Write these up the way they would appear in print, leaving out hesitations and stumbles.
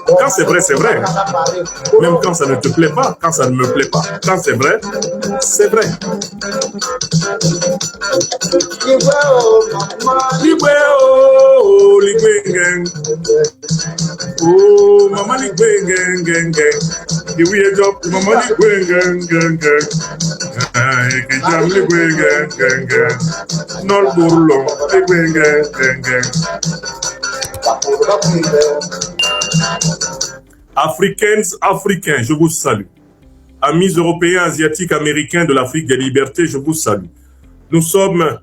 Quand c'est vrai, c'est vrai. Même quand ça ne te plaît pas, quand ça ne me plaît pas. Quand c'est vrai, c'est vrai. Oh, mama li gwen gen gen gen. The way up, mama li gwen gen gen gen. Ki jam li gwen gen gen gen. Nol burlon li gwen gen gen gen. Africaines, Africains, je vous salue. Amis européens, asiatiques, américains de l'Afrique des libertés, je vous salue. Nous sommes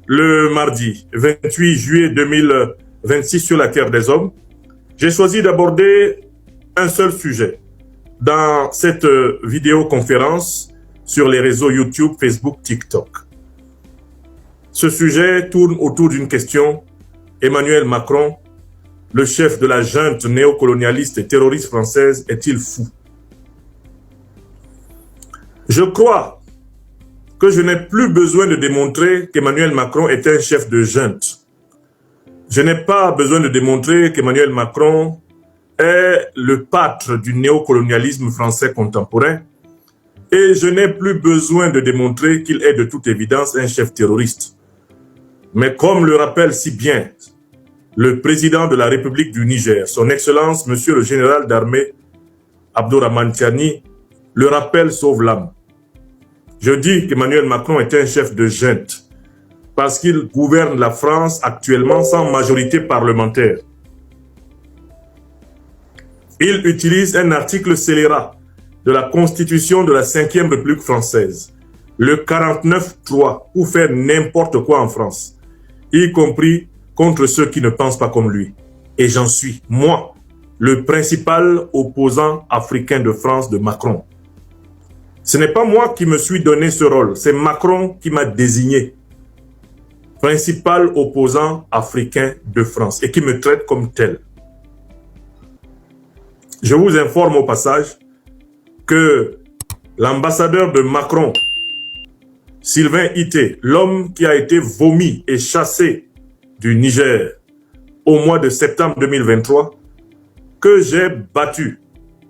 le mardi 28 juillet 2026 sur la Terre des Hommes. J'ai choisi d'aborder un seul sujet dans cette vidéoconférence sur les réseaux YouTube, Facebook, TikTok. Ce sujet tourne autour d'une question. Emmanuel Macron, le chef de la junte néocolonialiste et terroriste française, est-il fou? Je crois que je n'ai plus besoin de démontrer qu'Emmanuel Macron est un chef de junte. Je n'ai pas besoin de démontrer qu'Emmanuel Macron est le pâtre du néocolonialisme français contemporain. Et je n'ai plus besoin de démontrer qu'il est de toute évidence un chef terroriste. Mais comme le rappelle si bien le président de la République du Niger, son Excellence, Monsieur le général d'armée Abdourahmane Tiani, le rappel sauve l'âme. Je dis qu'Emmanuel Macron est un chef de junte parce qu'il gouverne la France actuellement sans majorité parlementaire. Il utilise un article scélérat de la Constitution de la 5e République française, le 49.3, pour faire n'importe quoi en France, y compris contre ceux qui ne pensent pas comme lui. Et j'en suis, moi, le principal opposant africain de France de Macron. Ce n'est pas moi qui me suis donné ce rôle, c'est Macron qui m'a désigné principal opposant africain de France et qui me traite comme tel. Je vous informe au passage que l'ambassadeur de Macron, Sylvain Ité, l'homme qui a été vomi et chassé du Niger au mois de septembre 2023, que j'ai battu,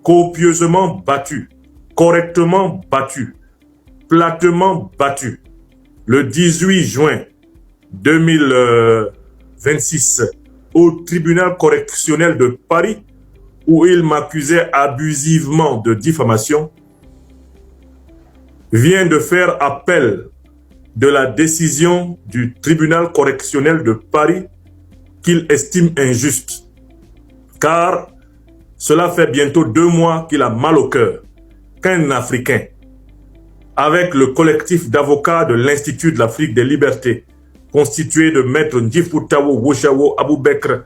copieusement battu, correctement battu, platement battu, le 18 juin 2026 au tribunal correctionnel de Paris, où il m'accusait abusivement de diffamation, vient de faire appel de la décision du tribunal correctionnel de Paris qu'il estime injuste. Car cela fait bientôt 2 mois qu'il a mal au cœur qu'un Africain, avec le collectif d'avocats de l'Institut de l'Afrique des Libertés, constitué de Maître Ndifutawo Woshawo Aboubekr,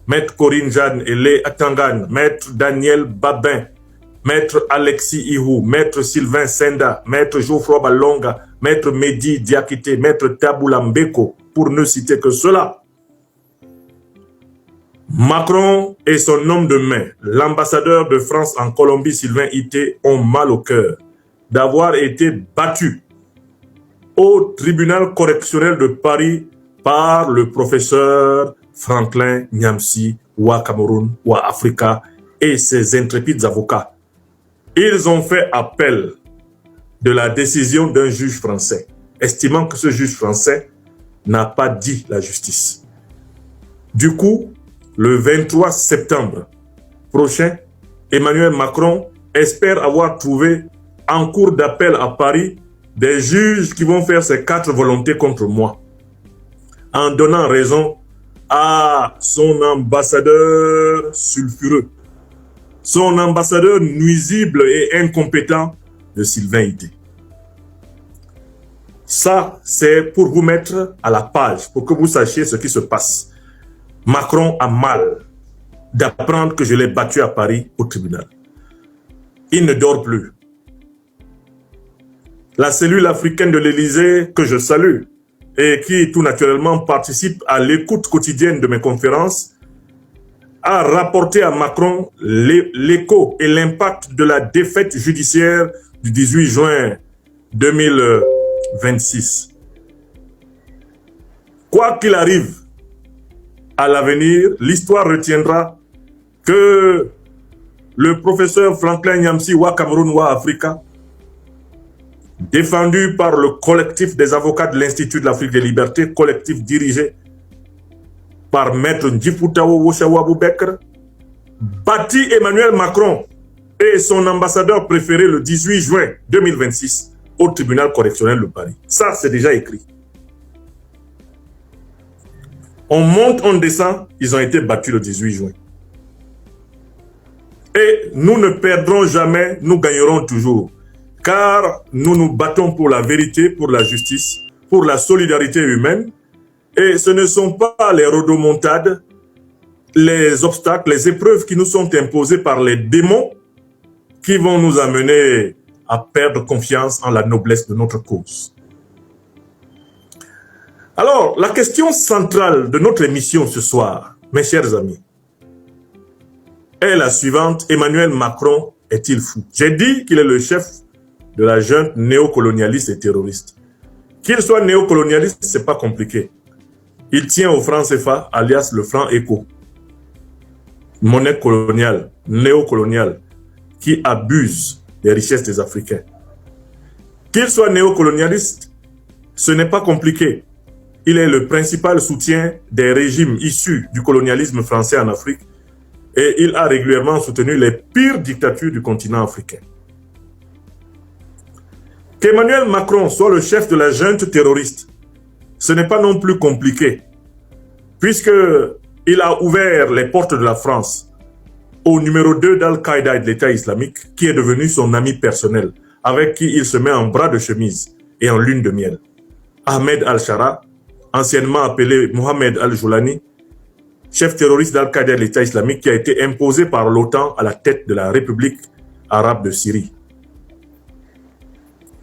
Maître Corinne Jeanne Ele Atangan, Maître Daniel Babin, Maître Alexis Ihou, Maître Sylvain Senda, Maître Geoffroy Balonga, Maître Mehdi Diakité, Maître Taboula Mbeko, pour ne citer que cela. Macron et son homme de main, l'ambassadeur de France en Colombie, Sylvain Ité, ont mal au cœur d'avoir été battus au tribunal correctionnel de Paris par le professeur Franklin Nyamsi, Wa Cameroun, Wa Africa et ses intrépides avocats. Ils ont fait appel de la décision d'un juge français, estimant que ce juge français n'a pas dit la justice. Du coup, le 23 septembre prochain, Emmanuel Macron espère avoir trouvé en cours d'appel à Paris des juges qui vont faire ces 4 volontés contre moi, en donnant raison à son ambassadeur sulfureux, son ambassadeur nuisible et incompétent de Sylvain Ité. Ça, c'est pour vous mettre à la page, pour que vous sachiez ce qui se passe. Macron a mal d'apprendre que je l'ai battu à Paris au tribunal. Il ne dort plus. La cellule africaine de l'Élysée, que je salue, et qui tout naturellement participe à l'écoute quotidienne de mes conférences, a rapporté à Macron l'écho et l'impact de la défaite judiciaire du 18 juin 2026. Quoi qu'il arrive, à l'avenir, l'histoire retiendra que le professeur Franklin Nyamsi Wa Cameroun Wa Africa, défendu par le collectif des avocats de l'Institut de l'Afrique des Libertés, collectif dirigé par Maître Ndjiputao Woshawa Boubekr, bâti Emmanuel Macron et son ambassadeur préféré le 18 juin 2026 au tribunal correctionnel de Paris. Ça, c'est déjà écrit. On monte, on descend, ils ont été battus le 18 juin. Et nous ne perdrons jamais, nous gagnerons toujours. Car nous nous battons pour la vérité, pour la justice, pour la solidarité humaine. Et ce ne sont pas les rodomontades, les obstacles, les épreuves qui nous sont imposées par les démons qui vont nous amener à perdre confiance en la noblesse de notre cause. Alors, la question centrale de notre émission ce soir, mes chers amis, est la suivante. Emmanuel Macron est-il fou? J'ai dit qu'il est le chef de la junte néocolonialiste et terroriste. Qu'il soit néocolonialiste, c'est pas compliqué. Il tient au franc CFA, alias le franc éco. Monnaie coloniale, néocoloniale, qui abuse des richesses des Africains. Qu'il soit néocolonialiste, ce n'est pas compliqué. Il est le principal soutien des régimes issus du colonialisme français en Afrique et il a régulièrement soutenu les pires dictatures du continent africain. Qu'Emmanuel Macron soit le chef de la junte terroriste, ce n'est pas non plus compliqué, puisqu'il a ouvert les portes de la France au numéro 2 d'Al-Qaïda et de l'État islamique, qui est devenu son ami personnel, avec qui il se met en bras de chemise et en lune de miel. Ahmed Al-Shara, anciennement appelé Mohamed Al-Joulani, chef terroriste d'Al-Qaïda et de l'État islamique, qui a été imposé par l'OTAN à la tête de la République arabe de Syrie.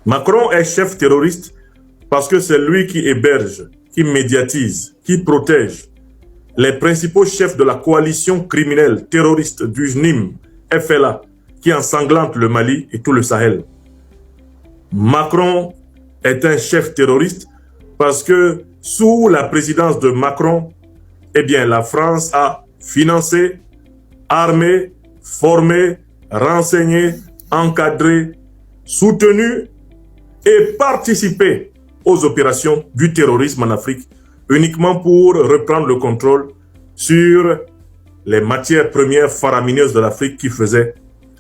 Macron est chef terroriste parce que c'est lui qui héberge, qui médiatise, qui protège les principaux chefs de la coalition criminelle terroriste du JNIM, FLA, qui ensanglante le Mali et tout le Sahel. Macron est un chef terroriste parce que sous la présidence de Macron, eh bien, la France a financé, armé, formé, renseigné, encadré, soutenu et participé aux opérations du terrorisme en Afrique, uniquement pour reprendre le contrôle sur les matières premières faramineuses de l'Afrique qui faisaient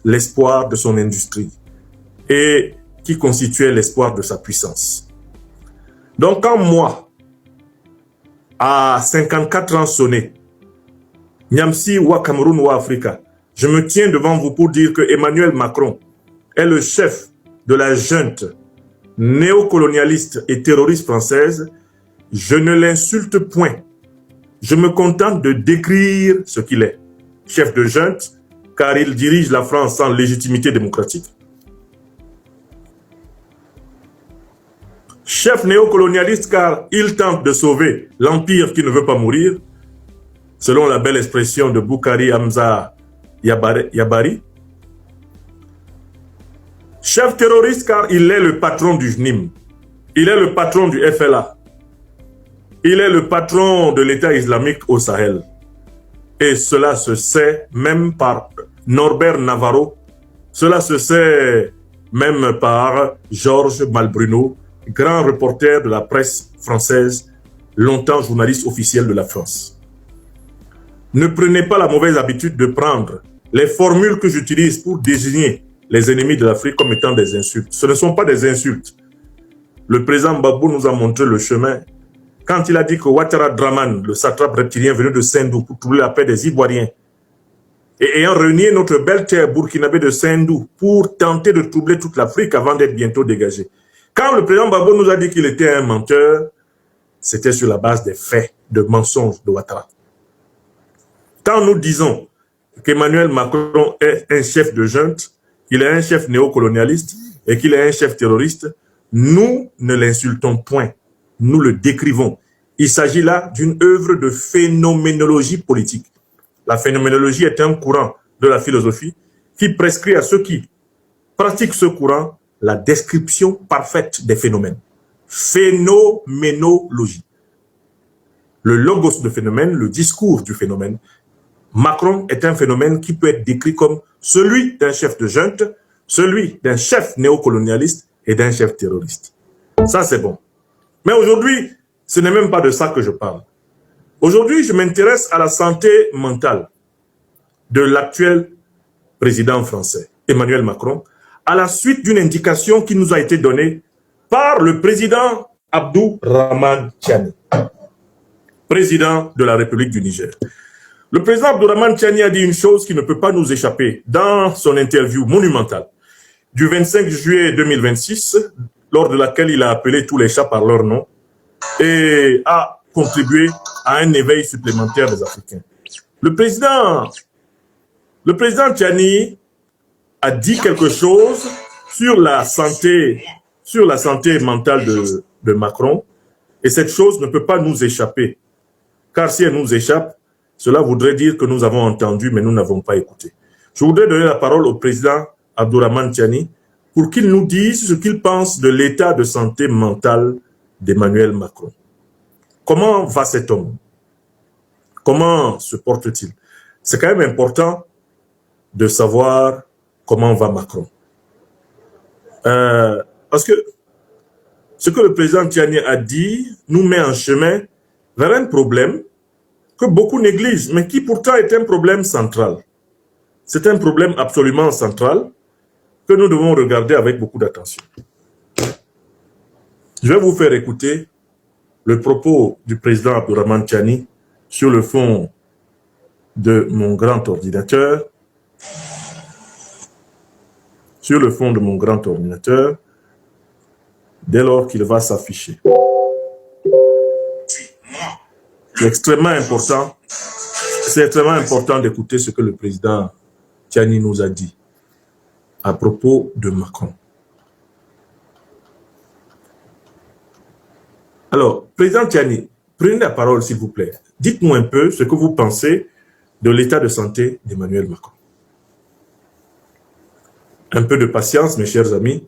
l'espoir de son industrie et qui constituaient l'espoir de sa puissance. Donc quand moi, à 54 ans sonnés, Nyamsi Wa Cameroun Wa Africa, je me tiens devant vous pour dire que Emmanuel Macron est le chef de la junte néocolonialiste et terroriste française, je ne l'insulte point. Je me contente de décrire ce qu'il est. Chef de junte, car il dirige la France sans légitimité démocratique. Chef néocolonialiste, car il tente de sauver l'empire qui ne veut pas mourir, selon la belle expression de Boukari Hamza Yabari. Chef terroriste, car il est le patron du JNIM. Il est le patron du FLA. Il est le patron de l'État islamique au Sahel. Et cela se sait même par Norbert Navarro. Cela se sait même par Georges Malbruno, grand reporter de la presse française, longtemps journaliste officiel de la France. Ne prenez pas la mauvaise habitude de prendre les formules que j'utilise pour désigner les ennemis de l'Afrique comme étant des insultes. Ce ne sont pas des insultes. Le président Babou nous a montré le chemin quand il a dit que Ouattara Draman, le satrape reptilien venu de Sendou pour troubler la paix des Ivoiriens, et ayant renié notre belle terre burkinabé de Sendou pour tenter de troubler toute l'Afrique avant d'être bientôt dégagé. Quand le président Babou nous a dit qu'il était un menteur, c'était sur la base des faits, de mensonges de Ouattara. Quand nous disons qu'Emmanuel Macron est un chef de junte, qu'il est un chef néocolonialiste et qu'il est un chef terroriste, nous ne l'insultons point, nous le décrivons. Il s'agit là d'une œuvre de phénoménologie politique. La phénoménologie est un courant de la philosophie qui prescrit à ceux qui pratiquent ce courant la description parfaite des phénomènes. Phénoménologie. Le logos de phénomène, le discours du phénomène, Macron est un phénomène qui peut être décrit comme celui d'un chef de junte, celui d'un chef néocolonialiste et d'un chef terroriste. Ça, c'est bon. Mais aujourd'hui, ce n'est même pas de ça que je parle. Aujourd'hui, je m'intéresse à la santé mentale de l'actuel président français, Emmanuel Macron, à la suite d'une indication qui nous a été donnée par le président Abdourahmane Tiani, président de la République du Niger. Le président Abdourahmane Tiani a dit une chose qui ne peut pas nous échapper dans son interview monumentale du 25 juillet 2026, lors de laquelle il a appelé tous les chats par leur nom et a contribué à un éveil supplémentaire des Africains. Le président Tiani a dit quelque chose sur la santé mentale de Macron, et cette chose ne peut pas nous échapper. Car si elle nous échappe, cela voudrait dire que nous avons entendu, mais nous n'avons pas écouté. Je voudrais donner la parole au président Abdourahmane Tiani pour qu'il nous dise ce qu'il pense de l'état de santé mentale d'Emmanuel Macron. Comment va cet homme? Comment se porte-t-il? C'est quand même important de savoir comment va Macron. Parce que ce que le président Tiani a dit nous met en chemin vers un problème que beaucoup négligent, mais qui pourtant est un problème central. C'est un problème absolument central que nous devons regarder avec beaucoup d'attention. Je vais vous faire écouter le propos du président Abdourahmane Tiani sur le fond de mon grand ordinateur. Sur le fond de mon grand ordinateur, dès lors qu'il va s'afficher. C'est extrêmement important. C'est extrêmement important d'écouter ce que le président Tiani nous a dit à propos de Macron. Alors, président Tiani, prenez la parole s'il vous plaît. Dites-nous un peu ce que vous pensez de l'état de santé d'Emmanuel Macron. Un peu de patience, mes chers amis.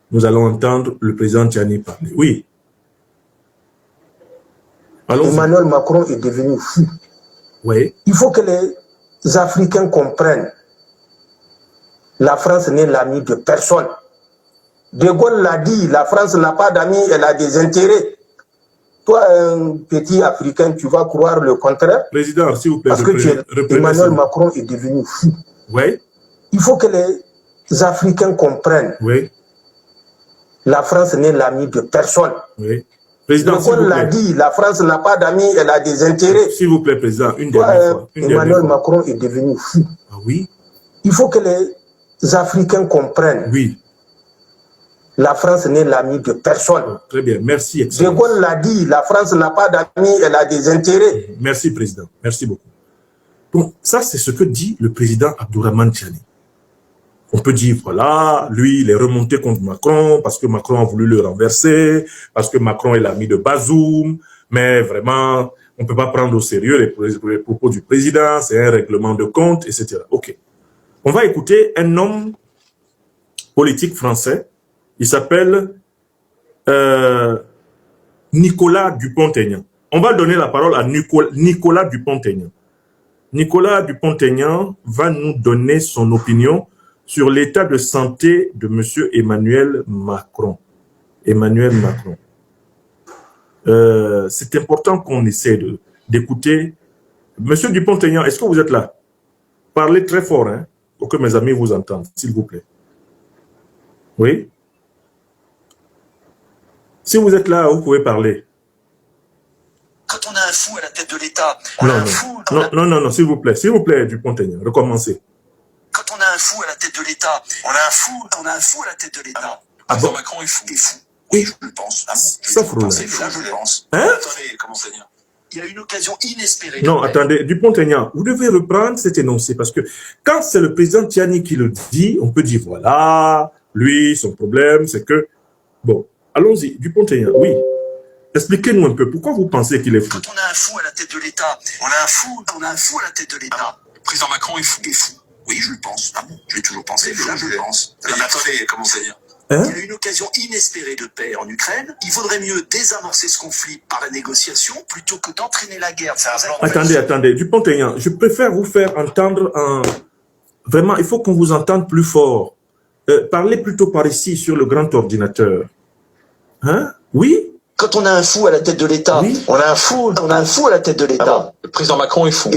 Nous allons entendre le président Tiani parler. Oui. Emmanuel Macron est devenu fou. Oui. Il faut que les Africains comprennent. La France n'est l'ami de personne. De Gaulle l'a dit, la France n'a pas d'amis, elle a des intérêts. Toi, un petit Africain, tu vas croire le contraire. Président, s'il vous plaît. Parce que Emmanuel Macron est devenu fou. Oui. Il faut que les Africains comprennent. Oui. La France n'est l'ami de personne. Oui. Président, De Gaulle l'a dit, la France n'a pas d'amis, elle a des intérêts. S'il vous plaît, président, une dernière fois. Emmanuel Macron est devenu fou. Ah oui. Il faut que les Africains comprennent. Oui. La France n'est l'ami de personne. Oh, très bien, merci. De Gaulle l'a dit, la France n'a pas d'amis, elle a des intérêts. Merci, président. Merci beaucoup. Donc, ça, c'est ce que dit le président Abdourahmane Tiani. On peut dire, voilà, lui, il est remonté contre Macron parce que Macron a voulu le renverser, parce que Macron est l'ami de Bazoum, mais vraiment, on ne peut pas prendre au sérieux les propos du président, c'est un règlement de compte, etc. OK. On va écouter un homme politique français, il s'appelle Nicolas Dupont-Aignan. On va donner la parole à Nicolas Dupont-Aignan. Nicolas Dupont-Aignan va nous donner son opinion sur l'état de santé de M. Emmanuel Macron. Emmanuel Macron. C'est important qu'on essaie d'écouter. Monsieur Dupont-Aignan, est-ce que vous êtes là? Parlez très fort, hein, pour que mes amis vous entendent, s'il vous plaît. Oui? Si vous êtes là, vous pouvez parler. Quand on a un fou à la tête de l'État, non, s'il vous plaît, Dupont-Aignan, recommencez. Quand on a un fou à la tête de l'État, on a un fou à la tête de l'État. Ah bon? Macron est fou. Oui, je le pense. Ça frôle. Je le pense. Hein? Attendez, comment ça dire? Il y a une occasion inespérée. Non, attendez, Dupont-Aignan, vous devez reprendre cet énoncé parce que quand c'est le président Tiani qui le dit, on peut dire voilà, lui, son problème, c'est que... Bon, allons-y, Dupont-Aignan, oui. Expliquez-nous un peu, pourquoi vous pensez qu'il est fou? Quand on a un fou à la tête de l'État, on a un fou à la tête de l'État. Le président Macron est fou. Oui, je le pense. Ah bon, je l'ai toujours pensé, mais là je le pense. Mais attendez, comment ça dire? Hein? Il y a une occasion inespérée de paix en Ukraine. Il vaudrait mieux désamorcer ce conflit par la négociation plutôt que d'entraîner la guerre. Attendez. Dupont-Aignan, je préfère vous faire entendre un... Vraiment, il faut qu'on vous entende plus fort. Parlez plutôt par ici, sur le grand ordinateur. Hein? Oui? Quand on a un fou à la tête de l'État, Oui. on a un fou à la tête de l'État. Ah bon, le président Macron est fou.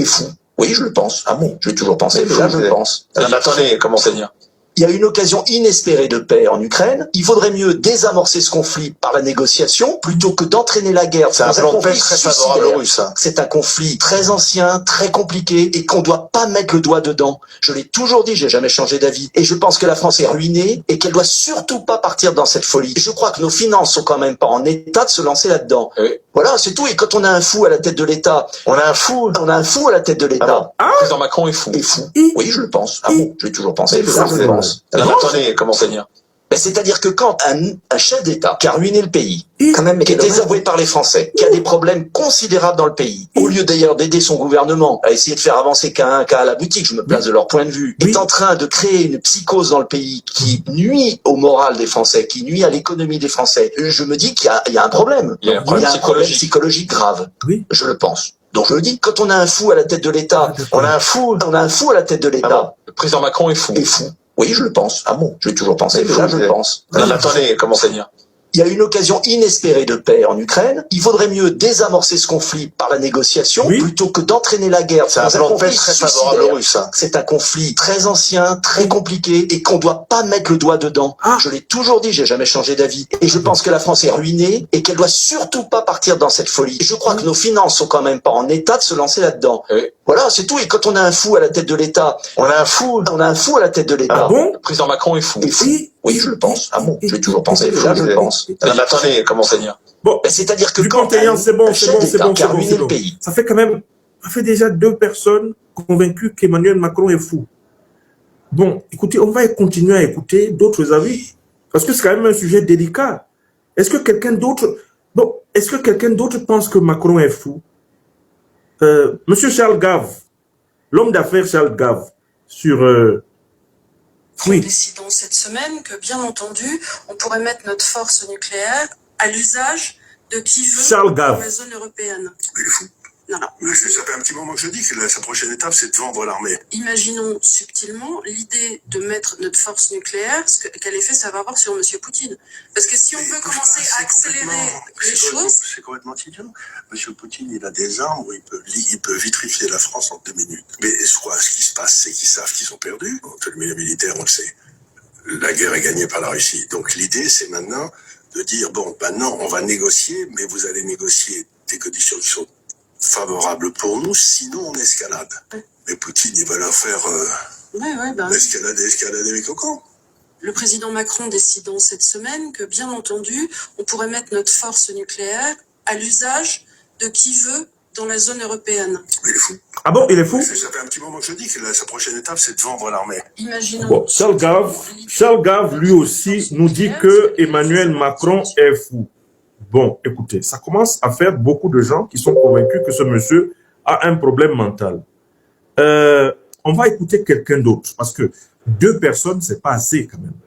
Oui, je le pense. Ah bon, je l'ai toujours pensé, mais là je le pense. Attendez, comment ça dire? Il y a une occasion inespérée de paix en Ukraine. Il vaudrait mieux désamorcer ce conflit par la négociation plutôt que d'entraîner la guerre. C'est un plan de paix très favorable aux Russes. C'est un conflit très ancien, très compliqué et qu'on doit pas mettre le doigt dedans. Je l'ai toujours dit, j'ai jamais changé d'avis. Et je pense que la France est ruinée et qu'elle doit surtout pas partir dans cette folie. Je crois que nos finances sont quand même pas en état de se lancer là-dedans. Oui. Voilà, c'est tout. Et quand on a un fou à la tête de l'État, on a un fou à la tête de l'État. Le président Macron est fou. Oui, je le pense. Ah bon, je l'ai toujours pensé, mais là je le pense. Attendez, comment ça dire? C'est-à-dire que quand un chef d'État qui a ruiné le pays, quand même, qui est désavoué par les Français, qui a des problèmes considérables dans le pays, au lieu d'ailleurs d'aider son gouvernement à essayer de faire avancer qu'un cas à la boutique, je me place de leur point de vue, est en train de créer une psychose dans le pays qui nuit au moral des Français, qui nuit à l'économie des Français, je me dis qu'il y a un problème. Il y a un problème psychologique grave. Oui. Je le pense. Donc je le dis, quand on a un fou à la tête de l'État, on a un fou à la tête de l'État. Ah bon, le président Macron est fou. Oui, je le pense. Ah bon, je l'ai toujours pensé, mais là je le pense. Attendez, comment ça dire? Il y a une occasion inespérée de paix en Ukraine. Il vaudrait mieux désamorcer ce conflit par la négociation plutôt que d'entraîner la guerre. C'est un plan de paix très favorable aux Russes. C'est un conflit très ancien, très compliqué et qu'on doit pas mettre le doigt dedans. Je l'ai toujours dit, j'ai jamais changé d'avis. Et je pense que la France est ruinée et qu'elle doit surtout pas partir dans cette folie. Je crois que nos finances sont quand même pas en état de se lancer là-dedans. Oui. Voilà, c'est tout. Et quand on a un fou à la tête de l'État, on a un fou à la tête de l'État. Ah bon? Le président Macron est fou. Oui, je le pense. Ah bon, je l'ai toujours pensé, mais là je le pense. Attendez, comment ça dire? Bon, c'est-à-dire que Dupont-Aignan, c'est bon. qui a ruiné le pays. Ça fait déjà 2 personnes convaincues qu'Emmanuel Macron est fou. Bon, écoutez, on va continuer à écouter d'autres avis, parce que c'est quand même un sujet délicat. Est-ce que quelqu'un d'autre pense que Macron est fou? Monsieur Charles Gave, l'homme d'affaires Charles Gave, sur... Nous décidons cette semaine que, bien entendu, on pourrait mettre notre force nucléaire à l'usage de qui veut dans la zone européenne. Il est fou. Non. Mais ça fait un petit moment que je dis que sa prochaine étape, c'est de vendre l'armée. Imaginons subtilement l'idée de mettre notre force nucléaire, quel effet ça va avoir sur M. Poutine. Parce que si on veut commencer à accélérer les choses... C'est complètement idiot. M. Poutine, il a des armes où il peut vitrifier la France en 2 minutes. Mais je crois que ce qui se passe, c'est qu'ils savent qu'ils ont perdu. Entre le milieu militaire, on le sait. La guerre est gagnée par la Russie. Donc l'idée, c'est maintenant de dire, bon, maintenant, on va négocier, mais vous allez négocier des conditions qui sont favorable pour nous, sinon on escalade. Mais Poutine, il va leur faire escalader les cocons. Le président Macron décidant cette semaine que, bien entendu, on pourrait mettre notre force nucléaire à l'usage de qui veut dans la zone européenne. Mais il est fou. Ah bon, il est fou? Ça fait un petit moment que je dis que sa prochaine étape, c'est de vendre l'armée. Imaginons... Bon, Charles Gave, lui aussi, nous dit que Emmanuel Macron est fou. Bon, écoutez, ça commence à faire beaucoup de gens qui sont convaincus que ce monsieur a un problème mental. On va écouter quelqu'un d'autre, parce que 2 personnes, c'est pas assez quand même.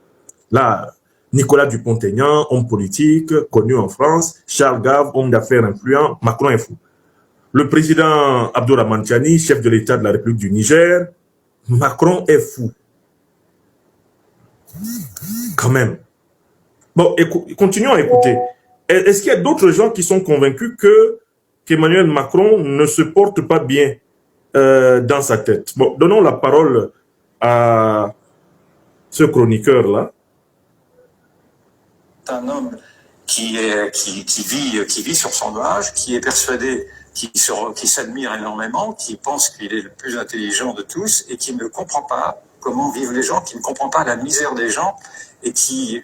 Là, Nicolas Dupont-Aignan, homme politique, connu en France, Charles Gave, homme d'affaires influent, Macron est fou. Le président Abdourahmane Tiani, chef de l'État de la République du Niger, Macron est fou. Quand même. Bon, continuons à écouter. Est-ce qu'il y a d'autres gens qui sont convaincus qu'Emmanuel Macron ne se porte pas bien dans sa tête? Bon, donnons la parole à ce chroniqueur-là. C'est un homme qui vit sur son nuage, qui est persuadé, qui s'admire énormément, qui pense qu'il est le plus intelligent de tous et qui ne comprend pas comment vivent les gens, qui ne comprend pas la misère des gens et qui,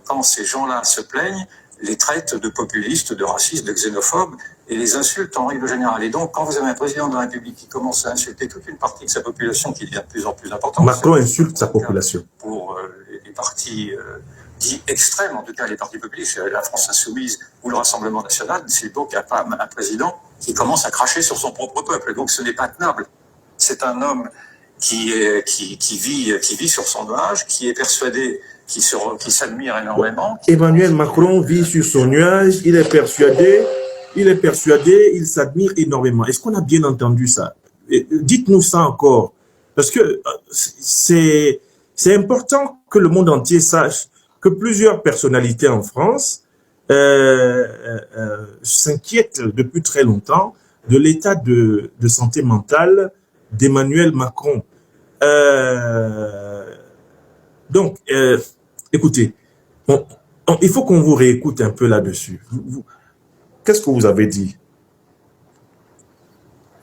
quand ces gens-là se plaignent, les traite de populistes, de racistes, de xénophobes et les insulte en règle générale. Et donc, quand vous avez un président de la République qui commence à insulter toute une partie de sa population qui devient de plus en plus importante... Macron insulte sa population. Pour les partis dits extrêmes, en tout cas les partis populistes, la France Insoumise ou le Rassemblement National, c'est donc un président qui commence à cracher sur son propre peuple. Donc, ce n'est pas tenable. C'est un homme qui vit sur son nuage, qui est persuadé s'admirent énormément. Emmanuel Macron vit sur son nuage, il est persuadé, il s'admire énormément. Est-ce qu'on a bien entendu ça? Dites-nous ça encore, parce que c'est important que le monde entier sache que plusieurs personnalités en France s'inquiètent depuis très longtemps de l'état de santé mentale d'Emmanuel Macron. Donc, écoutez, il faut qu'on vous réécoute un peu là-dessus. Qu'est-ce que vous avez dit?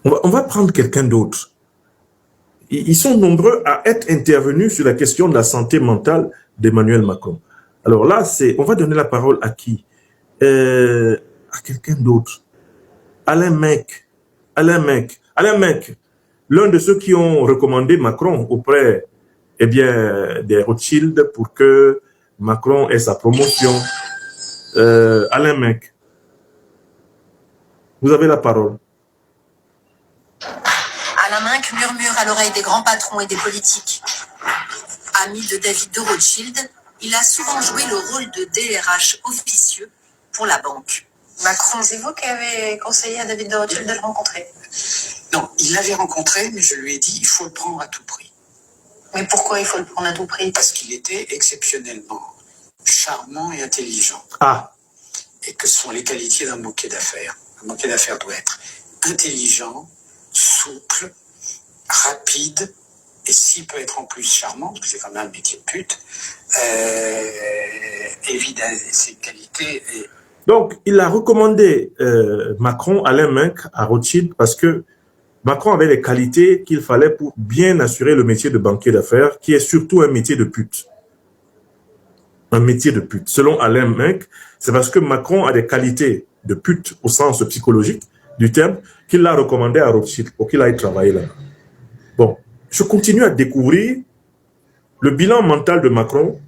On va prendre quelqu'un d'autre. Ils sont nombreux à être intervenus sur la question de la santé mentale d'Emmanuel Macron. Alors là, on va donner la parole à qui? À quelqu'un d'autre. Alain Menck, l'un de ceux qui ont recommandé Macron auprès des Rothschild pour que Macron ait sa promotion. Alain Menck, vous avez la parole. Alain Menck murmure à l'oreille des grands patrons et des politiques. Ami de David de Rothschild, il a souvent joué le rôle de DRH officieux pour la banque. Macron, c'est vous qui avez conseillé à David de Rothschild de le rencontrer? Non, il l'avait rencontré, mais je lui ai dit il faut le prendre à tout prix. Mais pourquoi il faut le prendre à tout prix? Parce qu'il était exceptionnellement charmant et intelligent. Ah. Et que ce sont les qualités d'un banquier d'affaires. Un banquier d'affaires doit être intelligent, souple, rapide, et s'il peut être en plus charmant, parce que c'est quand même un métier de pute, évidemment, ses qualités... Donc, il a recommandé Macron, Alain Menck, à Rothschild, parce que Macron avait les qualités qu'il fallait pour bien assurer le métier de banquier d'affaires, qui est surtout un métier de pute. Un métier de pute. Selon Alain Menck, c'est parce que Macron a des qualités de pute au sens psychologique du terme, qu'il l'a recommandé à Rothschild pour qu'il aille travailler là-bas. Bon, je continue à découvrir le bilan mental de Macron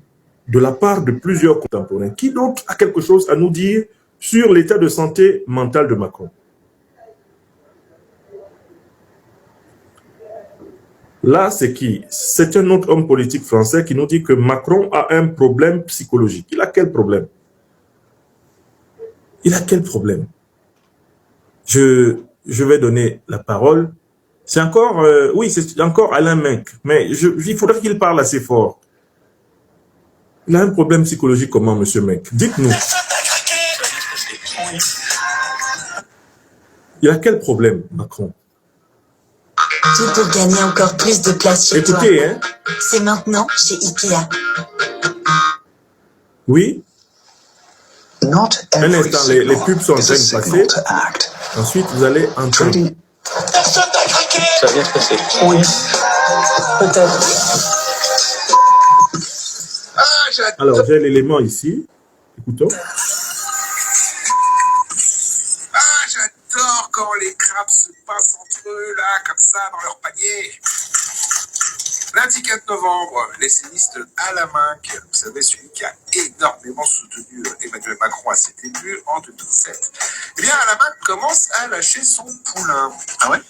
de la part de plusieurs contemporains. Qui d'autre a quelque chose à nous dire sur l'état de santé mentale de Macron? Là, c'est qui? C'est un autre homme politique français qui nous dit que Macron a un problème psychologique. Il a quel problème? Il a quel problème? Je vais donner la parole. C'est encore, oui, c'est encore Alain Menck, mais il faudrait qu'il parle assez fort. Il a un problème psychologique comment, monsieur Menck? Dites-nous. Il a quel problème, Macron? Qui peut gagner encore plus de place chez toi? Écoutez, hein. C'est maintenant chez Ikea. Oui. Un instant, les pubs sont en train de passer. Ensuite, vous allez entendre. Personne n'a craqué. Ça vient de se passer. Oui, peut-être. Alors, j'ai l'élément ici. Écoutons. J'adore quand les crabes se passent entre eux, là, comme ça, dans leur panier. Lundi 4 novembre, l'essayiste Alain Menck, vous savez, celui qui a énormément soutenu Emmanuel Macron à ses débuts en 2007, eh bien, Alain Menck commence à lâcher son poulain. Ah ouais?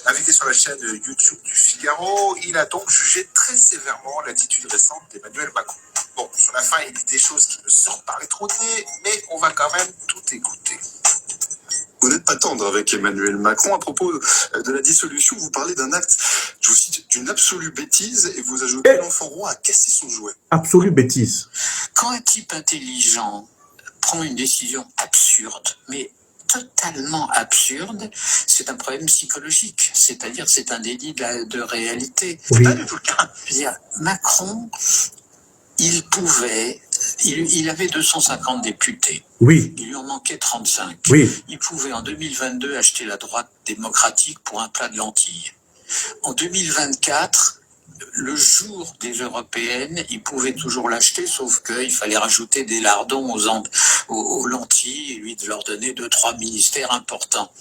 Invité sur la chaîne YouTube du Figaro, il a donc jugé très sévèrement l'attitude récente d'Emmanuel Macron. Bon, sur la fin, il dit des choses qui me sortent par les trous de nez, mais on va quand même tout écouter. Vous n'êtes pas tendre avec Emmanuel Macron. À propos de la dissolution, vous parlez d'un acte, je vous cite, d'une absolue bêtise, et vous ajoutez l'enfant roi a cassé son jouet. Absolue bêtise. Quand un type intelligent prend une décision absurde, mais totalement absurde, c'est un problème psychologique. C'est-à-dire, c'est un délit de réalité. Oui. C'est pas du tout le cas. Je veux dire, Macron, il avait 250 députés. Oui. Il lui en manquait 35. Oui. Il pouvait en 2022 acheter la droite démocratique pour un plat de lentilles. En 2024, le jour des européennes, il pouvait toujours l'acheter, sauf qu'il fallait rajouter des lardons aux lentilles et lui de leur donner 2-3 ministères importants.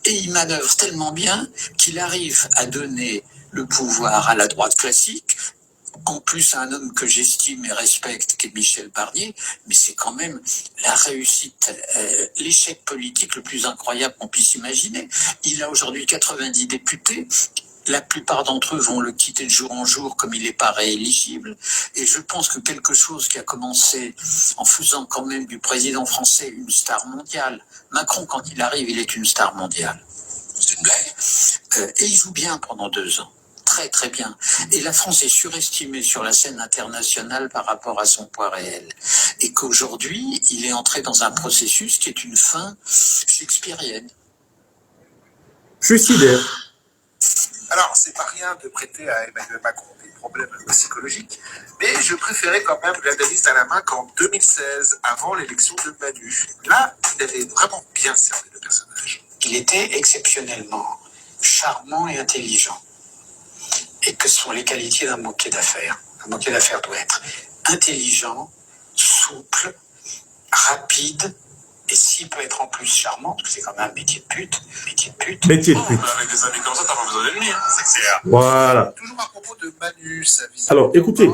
Et il manœuvre tellement bien qu'il arrive à donner le pouvoir à la droite classique, en plus à un homme que j'estime et respecte, qui est Michel Barnier, mais c'est quand même la réussite, l'échec politique le plus incroyable qu'on puisse imaginer. Il a aujourd'hui 90 députés. La plupart d'entre eux vont le quitter de jour en jour comme il n'est pas rééligible. Et je pense que quelque chose qui a commencé en faisant quand même du président français une star mondiale. Macron, quand il arrive, il est une star mondiale. C'est une blague. Et il joue bien pendant 2 ans. Très très bien. Et la France est surestimée sur la scène internationale par rapport à son poids réel. Et qu'aujourd'hui, il est entré dans un processus qui est une fin shakespearienne. Suicidaire. Alors, c'est pas rien de prêter à Emmanuel Macron des problèmes psychologiques, mais je préférais quand même l'analyse d'Alain qu'en 2016, avant l'élection de Manu. Là, il avait vraiment bien cerné le personnage. Il était exceptionnellement charmant et intelligent. Et que sont les qualités d'un banquier d'affaires. Un banquier d'affaires doit être intelligent, souple, rapide, et s'il peut être en plus charmant, parce que c'est quand même un métier de pute. Métier de pute. Avec des amis comme ça, t'as pas besoin d'ennemis, hein. C'est clair. Voilà. Toujours à propos de Manu, sa vision. Alors, écoutez,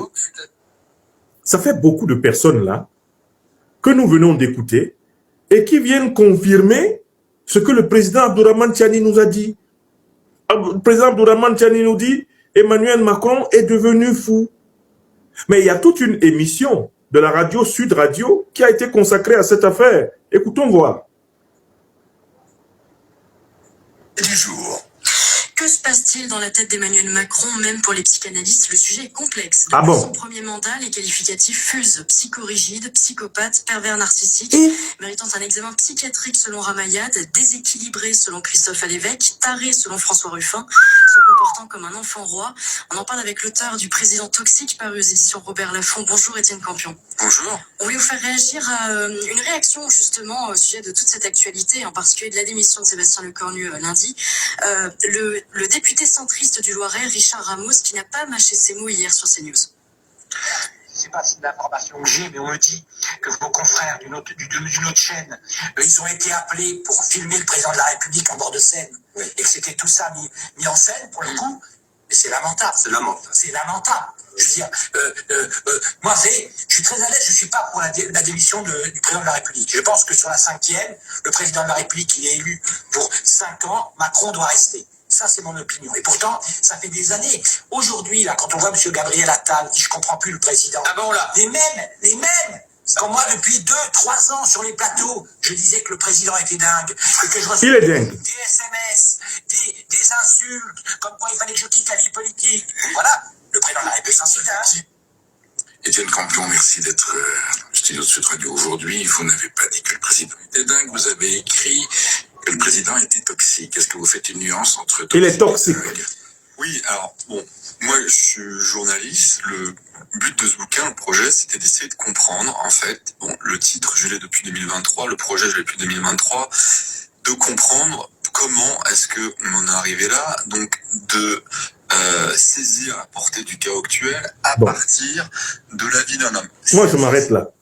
ça fait beaucoup de personnes là que nous venons d'écouter et qui viennent confirmer ce que le président Abdourahmane Tiani nous a dit. Le président Abdourahmane Tiani nous dit Emmanuel Macron est devenu fou. Mais il y a toute une émission de la radio Sud Radio qui a été consacrée à cette affaire. Écoutons voir. Du jour. Que se passe-t-il dans la tête d'Emmanuel Macron? Même pour les psychanalystes, le sujet est complexe. Ah Depuis bon? son premier mandat, les qualificatifs fusent. Psychorigide, psychopathe, pervers narcissique, méritant un examen psychiatrique selon Ramayad, déséquilibré selon Christophe Alévèque, taré selon François Ruffin, se comportant comme un enfant roi. On en parle avec l'auteur du Président toxique paru aux éditions Robert Laffont. Bonjour Étienne Campion. Bonjour. On voulait vous faire réagir à une réaction justement au sujet de toute cette actualité, en particulier de la démission de Sébastien Lecornu lundi. Le député centriste du Loiret, Richard Ramos, qui n'a pas mâché ses mots hier sur CNews. C'est pas si d'informations que j'ai, mais on me dit que vos confrères d'une autre chaîne, ils ont été appelés pour filmer le président de la République en bord de scène. Oui. Et que c'était tout ça mis en scène, pour le coup. Mais c'est lamentable. C'est lamentable. Je veux dire, moi, je suis très à l'aise, je suis pas pour la démission du président de la République. Je pense que sur la 5e, le président de la République, il est élu pour 5 ans, Macron doit rester. Ça, c'est mon opinion. Et pourtant, ça fait des années. Aujourd'hui, là, quand on voit M. Gabriel Attal, je comprends plus le président. Ah bon, là. Les mêmes. Comme moi, depuis 2-3 ans, sur les plateaux, je disais que le président était dingue. Et que je recevais des SMS, des insultes, comme quoi il fallait que je quitte la vie politique. Voilà. Le président de la République, c'est dingue. Étienne Campion, merci d'être studio de Sud Radio aujourd'hui. Vous n'avez pas dit que le président était dingue, vous avez écrit que le président était toxique. Est-ce que vous faites une nuance entre toxique Il est toxique. Oui, alors, bon, moi je suis journaliste. Le but de ce bouquin, le projet, c'était d'essayer de comprendre, en fait, bon, le titre, je l'ai depuis 2023, le projet, je l'ai depuis 2023, de comprendre comment est-ce qu'on en est arrivé là, donc de saisir la portée du chaos actuel à partir de la vie d'un homme. Moi, je m'arrête là.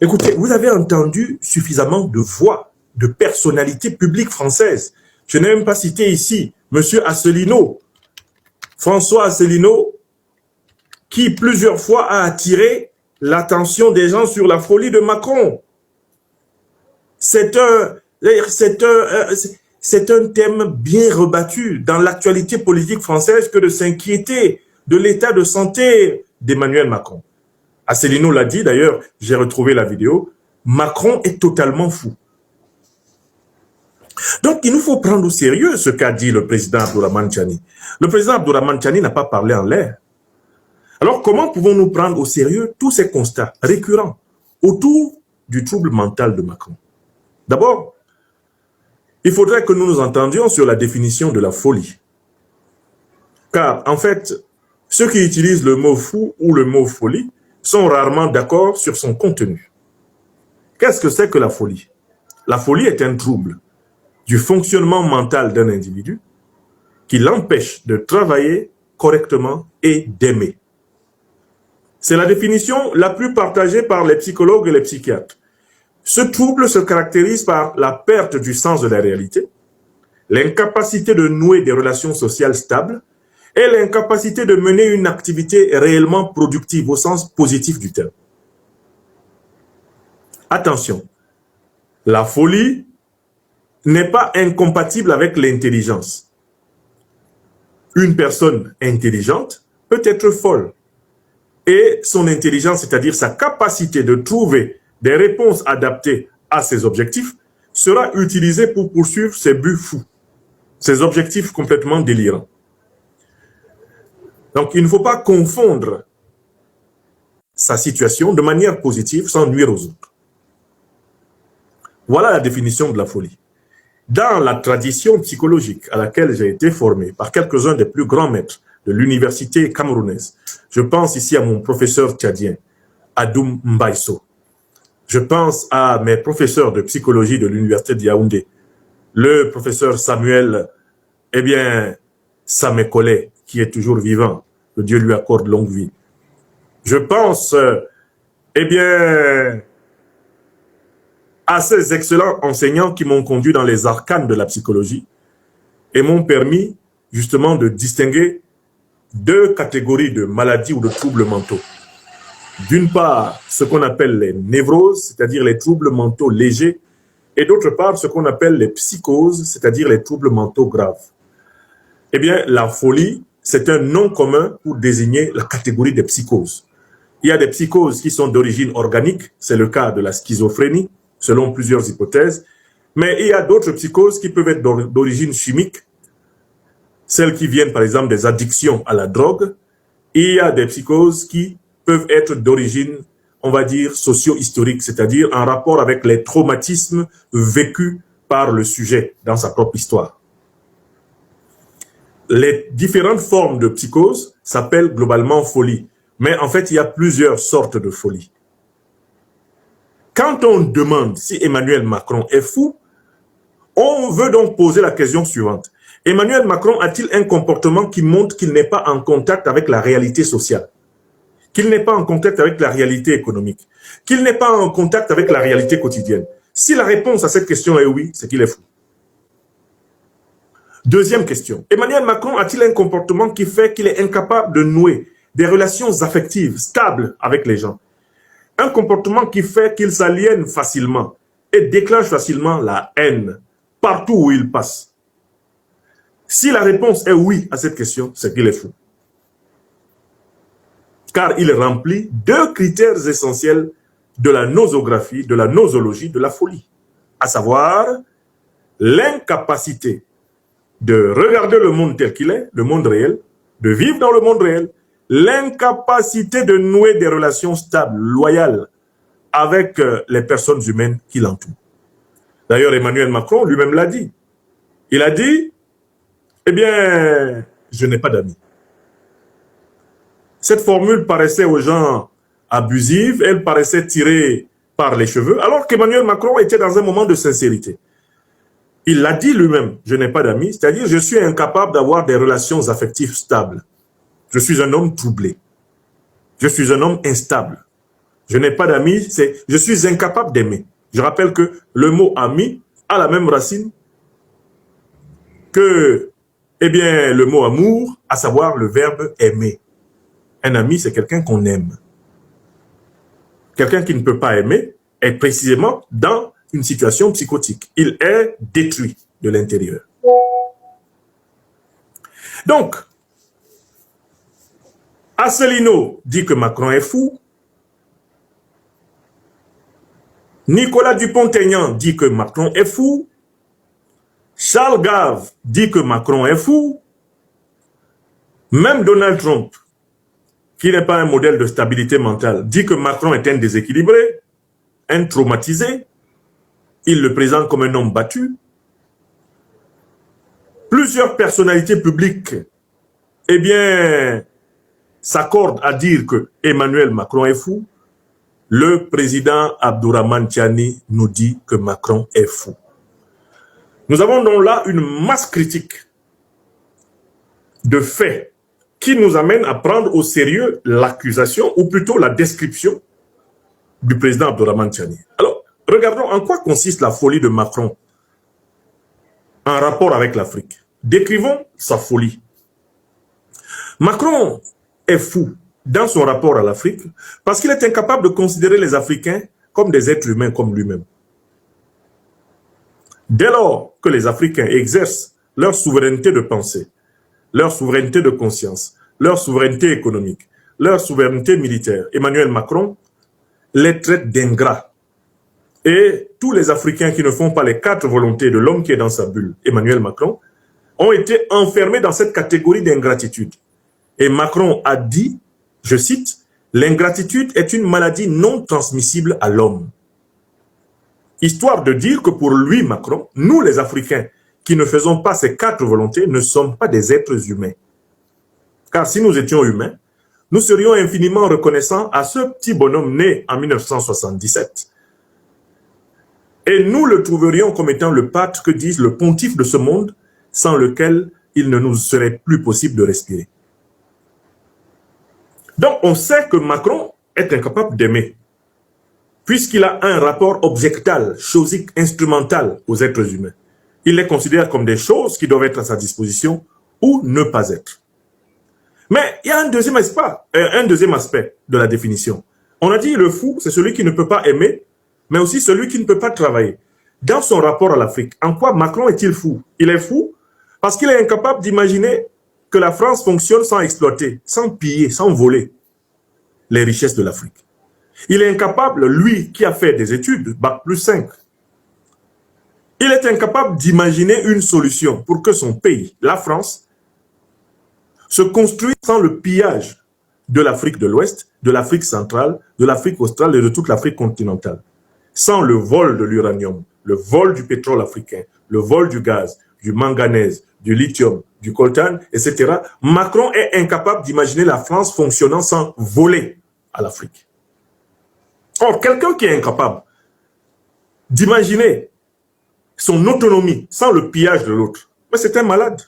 Écoutez, vous avez entendu suffisamment de voix, de personnalités publiques françaises. Je n'ai même pas cité ici M. Asselineau, François Asselineau, qui plusieurs fois a attiré l'attention des gens sur la folie de Macron. C'est un thème bien rebattu dans l'actualité politique française que de s'inquiéter de l'état de santé d'Emmanuel Macron. Asselineau l'a dit, d'ailleurs, j'ai retrouvé la vidéo, Macron est totalement fou. Donc, il nous faut prendre au sérieux ce qu'a dit le président Abdourahmane Tiani. Le président Abdourahmane Tiani n'a pas parlé en l'air. Alors, comment pouvons-nous prendre au sérieux tous ces constats récurrents autour du trouble mental de Macron? D'abord, il faudrait que nous nous entendions sur la définition de la folie. Car, en fait, ceux qui utilisent le mot fou ou le mot folie sont rarement d'accord sur son contenu. Qu'est-ce que c'est que la folie? La folie est un trouble du fonctionnement mental d'un individu qui l'empêche de travailler correctement et d'aimer. C'est la définition la plus partagée par les psychologues et les psychiatres. Ce trouble se caractérise par la perte du sens de la réalité, l'incapacité de nouer des relations sociales stables et l'incapacité de mener une activité réellement productive au sens positif du terme. Attention, la folie n'est pas incompatible avec l'intelligence. Une personne intelligente peut être folle. Et son intelligence, c'est-à-dire sa capacité de trouver des réponses adaptées à ses objectifs, sera utilisée pour poursuivre ses buts fous, ses objectifs complètement délirants. Donc, il ne faut pas confondre sa situation de manière positive sans nuire aux autres. Voilà la définition de la folie. Dans la tradition psychologique à laquelle j'ai été formé par quelques-uns des plus grands maîtres de l'université camerounaise, je pense ici à mon professeur tchadien, Adoum Mbaïso. Je pense à mes professeurs de psychologie de l'université de Yaoundé, le professeur Samuel, Samekole, qui est toujours vivant, que Dieu lui accorde longue vie. Je pense, à ces excellents enseignants qui m'ont conduit dans les arcanes de la psychologie et m'ont permis justement de distinguer deux catégories de maladies ou de troubles mentaux. D'une part, ce qu'on appelle les névroses, c'est-à-dire les troubles mentaux légers, et d'autre part, ce qu'on appelle les psychoses, c'est-à-dire les troubles mentaux graves. Eh bien, la folie, c'est un nom commun pour désigner la catégorie des psychoses. Il y a des psychoses qui sont d'origine organique, c'est le cas de la schizophrénie, selon plusieurs hypothèses, mais il y a d'autres psychoses qui peuvent être d'origine chimique, celles qui viennent par exemple des addictions à la drogue. Il y a des psychoses qui peuvent être d'origine, on va dire, socio-historique, c'est-à-dire en rapport avec les traumatismes vécus par le sujet dans sa propre histoire. Les différentes formes de psychose s'appellent globalement folie, mais en fait, il y a plusieurs sortes de folie. Quand on demande si Emmanuel Macron est fou, on veut donc poser la question suivante. Emmanuel Macron a-t-il un comportement qui montre qu'il n'est pas en contact avec la réalité sociale, qu'il n'est pas en contact avec la réalité économique, qu'il n'est pas en contact avec la réalité quotidienne? Si la réponse à cette question est oui, c'est qu'il est fou. Deuxième question. Emmanuel Macron a-t-il un comportement qui fait qu'il est incapable de nouer des relations affectives stables avec les gens? Un comportement qui fait qu'il s'aliène facilement et déclenche facilement la haine partout où il passe. Si la réponse est oui à cette question, c'est qu'il est fou. Car il remplit deux critères essentiels de la nosographie, de la nosologie, de la folie. À savoir, l'incapacité de regarder le monde tel qu'il est, le monde réel, de vivre dans le monde réel, l'incapacité de nouer des relations stables, loyales, avec les personnes humaines qui l'entourent. D'ailleurs, Emmanuel Macron lui-même l'a dit. Il a dit, je n'ai pas d'amis. Cette formule paraissait aux gens abusive, elle paraissait tirée par les cheveux, alors qu'Emmanuel Macron était dans un moment de sincérité. Il l'a dit lui-même, je n'ai pas d'amis, c'est-à-dire je suis incapable d'avoir des relations affectives stables. Je suis un homme troublé. Je suis un homme instable. Je n'ai pas d'amis, je suis incapable d'aimer. Je rappelle que le mot ami a la même racine que le mot amour, à savoir le verbe aimer. Un ami, c'est quelqu'un qu'on aime. Quelqu'un qui ne peut pas aimer est précisément dans une situation psychotique. Il est détruit de l'intérieur. Donc, Asselineau dit que Macron est fou. Nicolas Dupont-Aignan dit que Macron est fou. Charles Gave dit que Macron est fou. Même Donald Trump, qui n'est pas un modèle de stabilité mentale, dit que Macron est un déséquilibré, un traumatisé. Il le présente comme un homme battu. Plusieurs personnalités publiques, s'accordent à dire que Emmanuel Macron est fou. Le président Abdourahmane Tiani nous dit que Macron est fou. Nous avons donc là une masse critique de faits qui nous amène à prendre au sérieux l'accusation ou plutôt la description du président Abdourahmane Tiani. Alors, regardons en quoi consiste la folie de Macron en rapport avec l'Afrique. Décrivons sa folie. Macron est fou dans son rapport à l'Afrique parce qu'il est incapable de considérer les Africains comme des êtres humains comme lui-même. Dès lors que les Africains exercent leur souveraineté de pensée, leur souveraineté de conscience, leur souveraineté économique, leur souveraineté militaire, Emmanuel Macron les traite d'ingrats. Et tous les Africains qui ne font pas les 4 volontés de l'homme qui est dans sa bulle, Emmanuel Macron, ont été enfermés dans cette catégorie d'ingratitude. Et Macron a dit, je cite, « L'ingratitude est une maladie non transmissible à l'homme. » Histoire de dire que pour lui, Macron, nous les Africains qui ne faisons pas ces 4 volontés ne sommes pas des êtres humains. Car si nous étions humains, nous serions infiniment reconnaissants à ce petit bonhomme né en 1977. Et nous le trouverions comme étant le pape que disent le pontife de ce monde, sans lequel il ne nous serait plus possible de respirer. Donc on sait que Macron est incapable d'aimer, puisqu'il a un rapport objectal, chosique, instrumental aux êtres humains. Il les considère comme des choses qui doivent être à sa disposition ou ne pas être. Mais il y a un deuxième aspect de la définition. On a dit le fou, c'est celui qui ne peut pas aimer, mais aussi celui qui ne peut pas travailler. Dans son rapport à l'Afrique, en quoi Macron est-il fou? Il est fou parce qu'il est incapable d'imaginer que la France fonctionne sans exploiter, sans piller, sans voler les richesses de l'Afrique. Il est incapable, lui qui a fait des études, Bac+5, il est incapable d'imaginer une solution pour que son pays, la France, se construise sans le pillage de l'Afrique de l'Ouest, de l'Afrique centrale, de l'Afrique australe et de toute l'Afrique continentale. Sans le vol de l'uranium, le vol du pétrole africain, le vol du gaz, du manganèse, du lithium, du coltan, etc. Macron est incapable d'imaginer la France fonctionnant sans voler à l'Afrique. Or, quelqu'un qui est incapable d'imaginer son autonomie sans le pillage de l'autre, mais c'est un malade.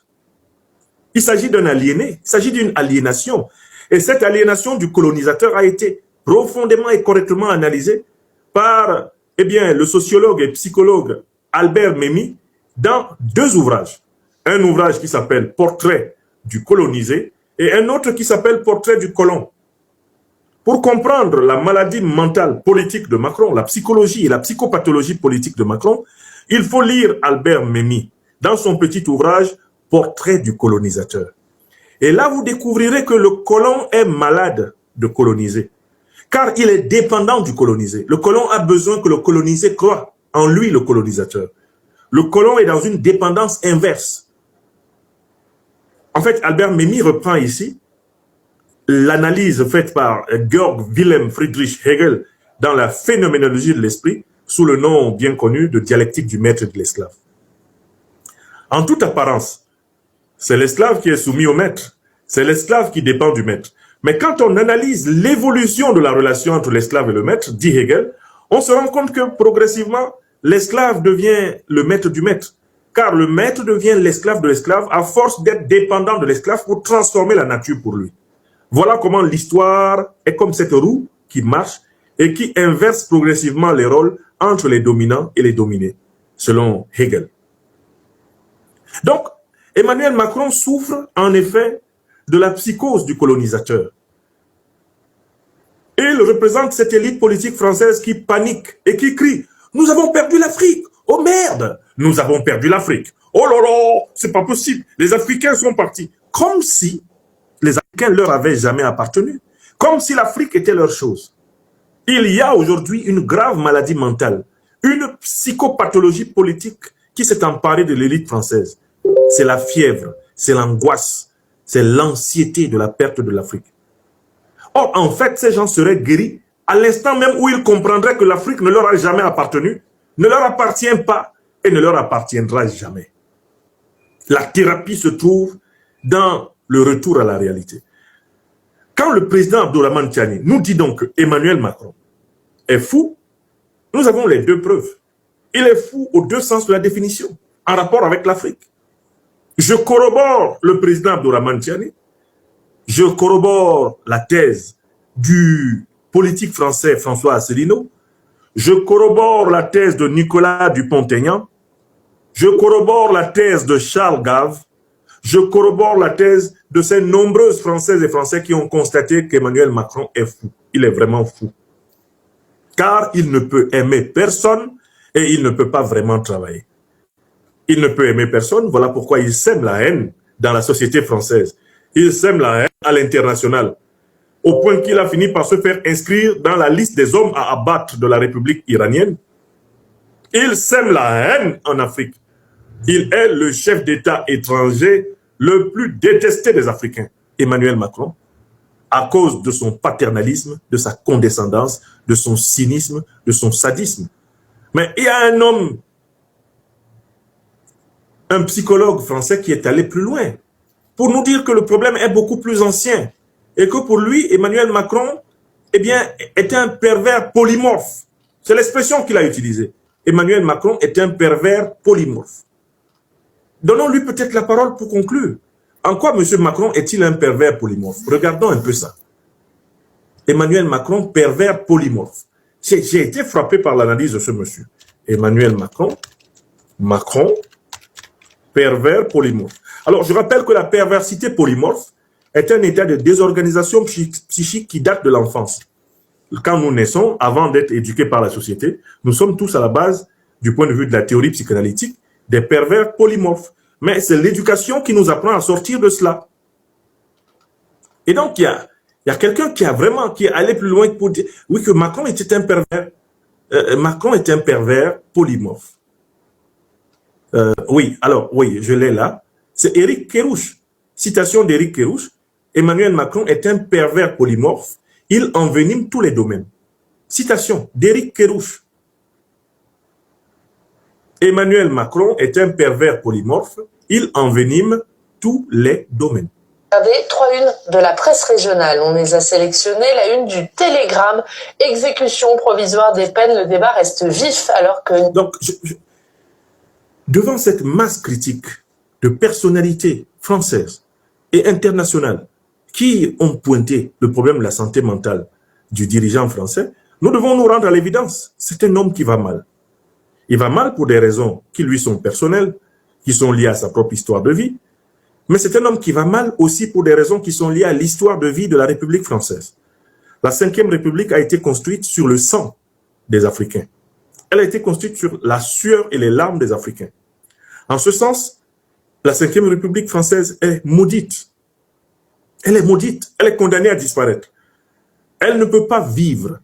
Il s'agit d'un aliéné, il s'agit d'une aliénation. Et cette aliénation du colonisateur a été profondément et correctement analysée par le sociologue et psychologue Albert Memmi dans 2 ouvrages. Un ouvrage qui s'appelle « Portrait du colonisé » et un autre qui s'appelle « Portrait du colon ». Pour comprendre la maladie mentale politique de Macron, la psychologie et la psychopathologie politique de Macron, il faut lire Albert Memmi dans son petit ouvrage « Portrait du colonisateur ». Et là, vous découvrirez que le colon est malade de coloniser, car il est dépendant du colonisé. Le colon a besoin que le colonisé croie en lui, le colonisateur. Le colon est dans une dépendance inverse. En fait, Albert Memmi reprend ici l'analyse faite par Georg Wilhelm Friedrich Hegel dans la phénoménologie de l'esprit, sous le nom bien connu de dialectique du maître et de l'esclave. En toute apparence, c'est l'esclave qui est soumis au maître, c'est l'esclave qui dépend du maître. Mais quand on analyse l'évolution de la relation entre l'esclave et le maître, dit Hegel, on se rend compte que progressivement, l'esclave devient le maître du maître, car le maître devient l'esclave de l'esclave à force d'être dépendant de l'esclave pour transformer la nature pour lui. Voilà comment l'histoire est comme cette roue qui marche et qui inverse progressivement les rôles entre les dominants et les dominés, selon Hegel. Donc, Emmanuel Macron souffre en effet de la psychose du colonisateur. Et il représente cette élite politique française qui panique et qui crie « Nous avons perdu l'Afrique! Oh merde! Nous avons perdu l'Afrique! Oh là là! C'est pas possible! Les Africains sont partis! » Comme si les Africains leur avaient jamais appartenu. Comme si l'Afrique était leur chose. Il y a aujourd'hui une grave maladie mentale, une psychopathologie politique qui s'est emparée de l'élite française. C'est la fièvre, c'est l'angoisse, c'est l'anxiété de la perte de l'Afrique. Or, en fait, ces gens seraient guéris à l'instant même où ils comprendraient que l'Afrique ne leur a jamais appartenu, ne leur appartient pas et ne leur appartiendra jamais. La thérapie se trouve dans le retour à la réalité. Quand le président Abdourahmane Tiani nous dit donc que Emmanuel Macron est fou, nous avons les 2 preuves. Il est fou aux 2 sens de la définition, en rapport avec l'Afrique. Je corrobore le président Abdourahmane Tiani, je corrobore la thèse du politique français François Asselineau, je corrobore la thèse de Nicolas Dupont-Aignan, je corrobore la thèse de Charles Gave, je corrobore la thèse de ces nombreuses Françaises et Français qui ont constaté qu'Emmanuel Macron est fou. Il est vraiment fou. Car il ne peut aimer personne et il ne peut pas vraiment travailler. Il ne peut aimer personne, voilà pourquoi il sème la haine dans la société française. Il sème la haine à l'international, au point qu'il a fini par se faire inscrire dans la liste des hommes à abattre de la République iranienne. Il sème la haine en Afrique. Il est le chef d'État étranger le plus détesté des Africains, Emmanuel Macron, à cause de son paternalisme, de sa condescendance, de son cynisme, de son sadisme. Mais il y a un homme, un psychologue français qui est allé plus loin pour nous dire que le problème est beaucoup plus ancien et que pour lui, Emmanuel Macron, eh bien, est un pervers polymorphe. C'est l'expression qu'il a utilisée. Emmanuel Macron est un pervers polymorphe. Donnons-lui peut-être la parole pour conclure. En quoi M. Macron est-il un pervers polymorphe? Regardons un peu ça. Emmanuel Macron, pervers polymorphe. J'ai été frappé par l'analyse de ce monsieur. Emmanuel Macron, pervers polymorphe. Alors, je rappelle que la perversité polymorphe est un état de désorganisation psychique qui date de l'enfance. Quand nous naissons, avant d'être éduqués par la société, nous sommes tous à la base, du point de vue de la théorie psychanalytique, des pervers polymorphes. Mais c'est l'éducation qui nous apprend à sortir de cela. Et donc, il y a quelqu'un qui est allé plus loin pour dire, oui, que Macron était un pervers. Macron est un pervers polymorphe. Oui, je l'ai là. C'est Éric Kerrouche. Citation d'Éric Kerrouche. Emmanuel Macron est un pervers polymorphe. Il envenime tous les domaines. Citation d'Éric Kerrouche. Emmanuel Macron est un pervers polymorphe. Il envenime tous les domaines. Regardez, 3 unes de la presse régionale. On les a sélectionnées. La une du Télégramme. Exécution provisoire des peines. Le débat reste vif alors que... Donc, devant cette masse critique de personnalités françaises et internationales qui ont pointé le problème de la santé mentale du dirigeant français, nous devons nous rendre à l'évidence. C'est un homme qui va mal. Il va mal pour des raisons qui lui sont personnelles, qui sont liées à sa propre histoire de vie, mais c'est un homme qui va mal aussi pour des raisons qui sont liées à l'histoire de vie de la République française. La Ve République a été construite sur le sang des Africains. Elle a été construite sur la sueur et les larmes des Africains. En ce sens, la Ve République française est maudite. Elle est maudite, elle est condamnée à disparaître. Elle ne peut pas vivre,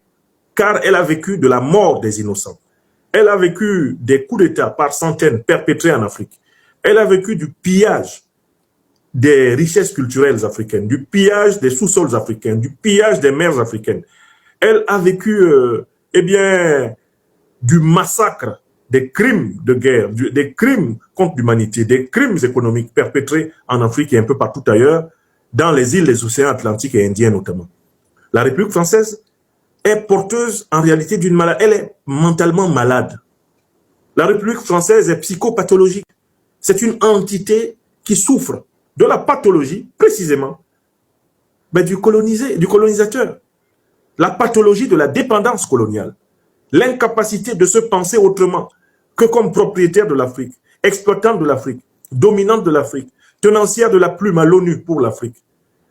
car elle a vécu de la mort des innocents. Elle a vécu des coups d'État par centaines perpétrés en Afrique. Elle a vécu du pillage des richesses culturelles africaines, du pillage des sous-sols africains, du pillage des mers africaines. Elle a vécu, du massacre, des crimes de guerre, des crimes contre l'humanité, des crimes économiques perpétrés en Afrique et un peu partout ailleurs, dans les îles des océans Atlantiques et Indiens notamment. La République française est porteuse en réalité d'une maladie. Elle est mentalement malade. La République française est psychopathologique. C'est une entité qui souffre de la pathologie, précisément, du colonisateur. La pathologie de la dépendance coloniale. L'incapacité de se penser autrement que comme propriétaire de l'Afrique, exploitant de l'Afrique, dominante de l'Afrique, tenancière de la plume à l'ONU pour l'Afrique.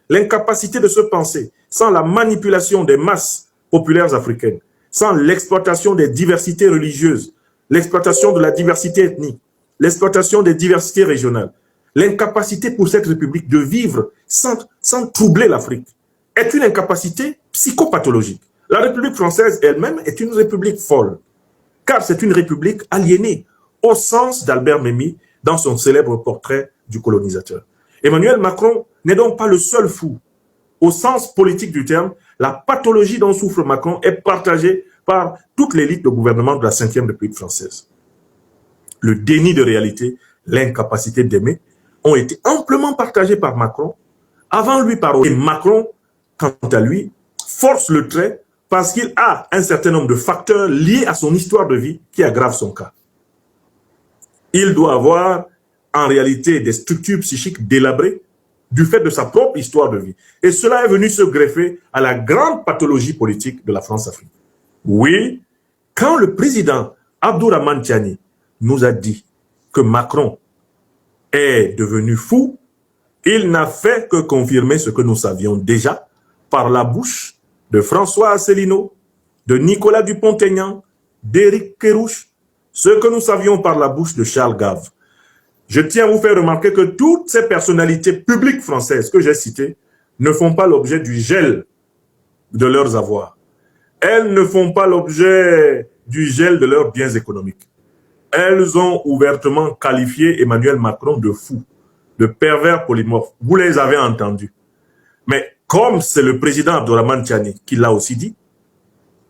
L'incapacité de se penser sans la manipulation des masses populaires africaines, sans l'exploitation des diversités religieuses, l'exploitation de la diversité ethnique, l'exploitation des diversités régionales, l'incapacité pour cette République de vivre sans troubler l'Afrique est une incapacité psychopathologique. La République française elle-même est une république folle, car c'est une république aliénée, au sens d'Albert Memmi dans son célèbre portrait du colonisateur. Emmanuel Macron n'est donc pas le seul fou. Au sens politique du terme, la pathologie dont souffre Macron est partagée par toute l'élite de gouvernement de la Ve République française. Le déni de réalité, l'incapacité d'aimer, ont été amplement partagés par Macron, avant lui par Hollande. Et Macron, quant à lui, force le trait parce qu'il a un certain nombre de facteurs liés à son histoire de vie qui aggravent son cas. Il doit avoir en réalité des structures psychiques délabrées du fait de sa propre histoire de vie. Et cela est venu se greffer à la grande pathologie politique de la France-Afrique. Oui, quand le président Abdourahmane Tiani nous a dit que Macron est devenu fou, il n'a fait que confirmer ce que nous savions déjà par la bouche de François Asselineau, de Nicolas Dupont-Aignan, d'Éric Kerrouche, ce que nous savions par la bouche de Charles Gave. Je tiens à vous faire remarquer que toutes ces personnalités publiques françaises que j'ai citées ne font pas l'objet du gel de leurs avoirs. Elles ne font pas l'objet du gel de leurs biens économiques. Elles ont ouvertement qualifié Emmanuel Macron de fou, de pervers polymorphe. Vous les avez entendus. Mais comme c'est le président Abdourahmane Tiani qui l'a aussi dit,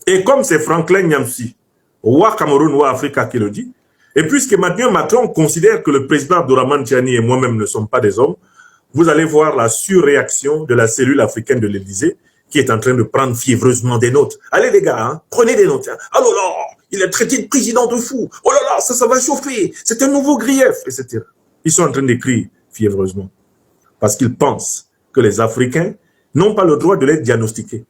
et comme c'est Franklin Nyamsi, roi Cameroun, roi Africa qui le dit, et puisque Emmanuel Macron considère que le président Abdourahmane Tiani et moi-même ne sommes pas des hommes, vous allez voir la surréaction de la cellule africaine de l'Élysée qui est en train de prendre fiévreusement des notes. Allez les gars, hein, prenez des notes. Hein. Oh là là, il est traité de président de fou. Oh là là, ça va chauffer. C'est un nouveau grief, etc. Ils sont en train d'écrire fiévreusement parce qu'ils pensent que les Africains n'ont pas le droit de les diagnostiquer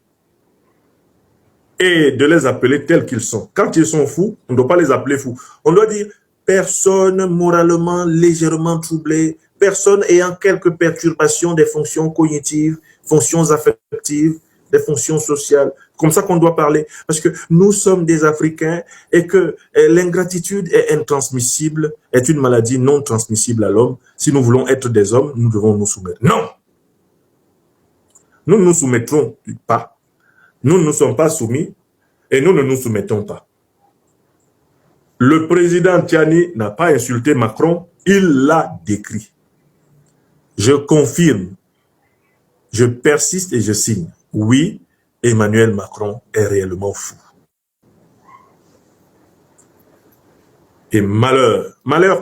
et de les appeler tels qu'ils sont. Quand ils sont fous, on ne doit pas les appeler fous. On doit dire personne moralement légèrement troublée, personne ayant quelques perturbations des fonctions cognitives, fonctions affectives, des fonctions sociales. Comme ça qu'on doit parler. Parce que nous sommes des Africains et que l'ingratitude est intransmissible, est une maladie non transmissible à l'homme. Si nous voulons être des hommes, nous devons nous soumettre. Non! Nous ne nous soumettrons pas. Nous ne nous sommes pas soumis et nous ne nous soumettons pas. Le président Tiani n'a pas insulté Macron, il l'a décrit. Je confirme, je persiste et je signe. Oui, Emmanuel Macron est réellement fou. Et malheur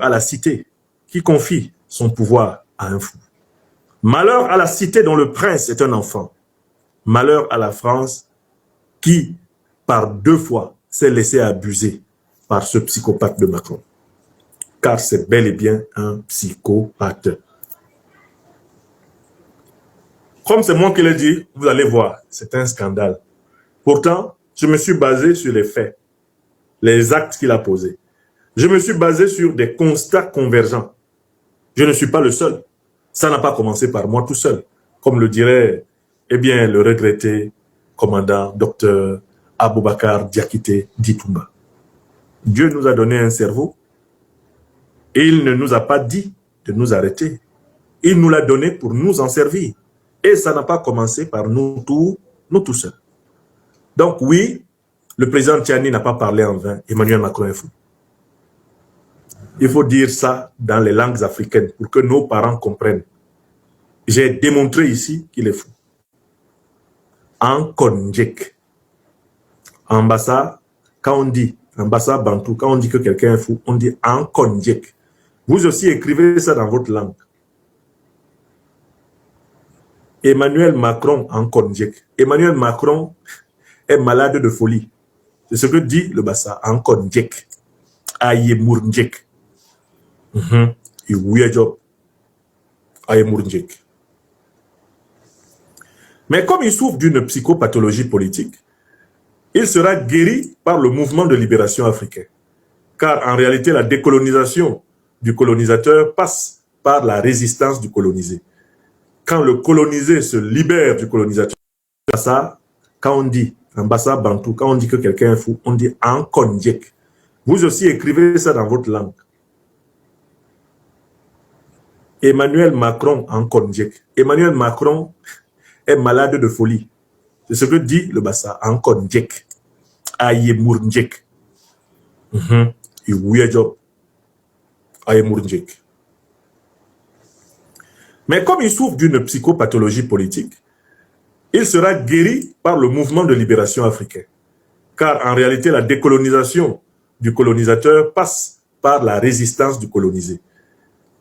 à la cité qui confie son pouvoir à un fou. Malheur à la cité dont le prince est un enfant. Malheur à la France qui, par 2 fois, s'est laissé abuser par ce psychopathe de Macron. Car c'est bel et bien un psychopathe. Comme c'est moi qui l'ai dit, vous allez voir, c'est un scandale. Pourtant, je me suis basé sur les faits, les actes qu'il a posés. Je me suis basé sur des constats convergents. Je ne suis pas le seul. Ça n'a pas commencé par moi tout seul. Comme le dirait, eh bien, le regretté commandant Dr Aboubacar Diakité Ditumba. Dieu nous a donné un cerveau et il ne nous a pas dit de nous arrêter. Il nous l'a donné pour nous en servir. Et ça n'a pas commencé par nous tous seuls. Donc oui, le président Tiani n'a pas parlé en vain. Emmanuel Macron est fou. Il faut dire ça dans les langues africaines pour que nos parents comprennent. J'ai démontré ici qu'il est fou. En konjek. En bassa, quand on dit, en bassa bantou, quand on dit que quelqu'un est fou, on dit en konjek. Vous aussi écrivez ça dans votre langue. Emmanuel Macron en konjek. Emmanuel Macron est malade de folie. C'est ce que dit le bassa, en konjek. Aye mournjek. Mais comme il souffre d'une psychopathologie politique, il sera guéri par le mouvement de libération africain. Car en réalité, la décolonisation du colonisateur passe par la résistance du colonisé. Quand le colonisé se libère du colonisateur, ça, quand on dit, en bassa bantou, quand on dit que quelqu'un est fou, on dit en konjek. Vous aussi écrivez ça dans votre langue. Emmanuel Macron en konjek. Emmanuel Macron est malade de folie. C'est ce que dit le bassa en konjek. Aye mournjek. Aye mournjek. Mais comme il souffre d'une psychopathologie politique, il sera guéri par le mouvement de libération africain. Car en réalité, la décolonisation du colonisateur passe par la résistance du colonisé.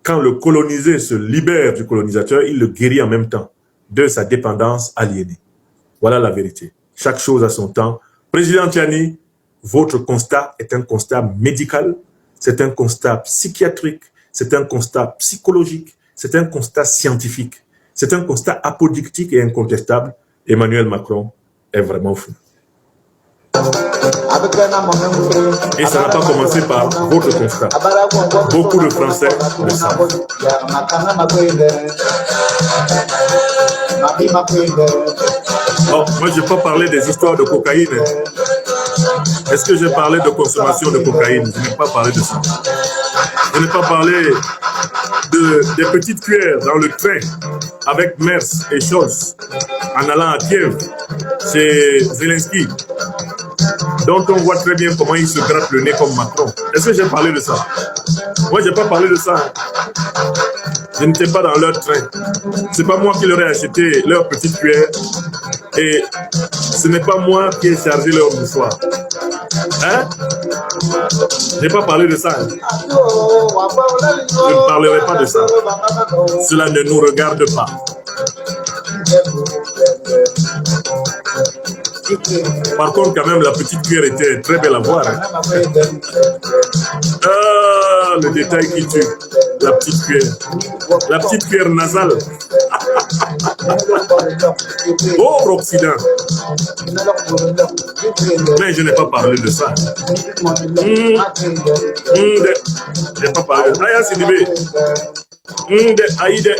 Quand le colonisé se libère du colonisateur, il le guérit en même temps de sa dépendance aliénée. Voilà la vérité. Chaque chose a son temps. Président Tiani, votre constat est un constat médical, c'est un constat psychiatrique, c'est un constat psychologique, c'est un constat scientifique, c'est un constat apodictique et incontestable. Emmanuel Macron est vraiment fou. Et ça n'a pas commencé par votre constat. Beaucoup de Français le savent. Oh, moi, je n'ai pas parlé des histoires de cocaïne. Est-ce que j'ai parlé de consommation de cocaïne? Je n'ai pas parlé de ça. Je n'ai pas parlé des petites cuillères dans le train avec Merz et Scholz en allant à Kiev. C'est Zelensky, dont on voit très bien comment il se gratte le nez comme Macron. Est-ce que j'ai parlé de ça? Moi, j'ai pas parlé de ça. Je n'étais pas dans leur train. C'est pas moi qui leur ai acheté leur petite cuillère. Et ce n'est pas moi qui ai chargé leur mouchoir. Hein? J'ai pas parlé de ça. Je ne parlerai pas de ça. Cela ne nous regarde pas. Par contre, quand même, la petite cuillère était très belle à voir. Hein? Ah, le détail qui tue. La petite cuillère. La petite cuillère nasale. Pauvre Occident. Mais je n'ai pas parlé de ça. Je n'ai pas parlé de ça. Aya Sidibé. Aïde.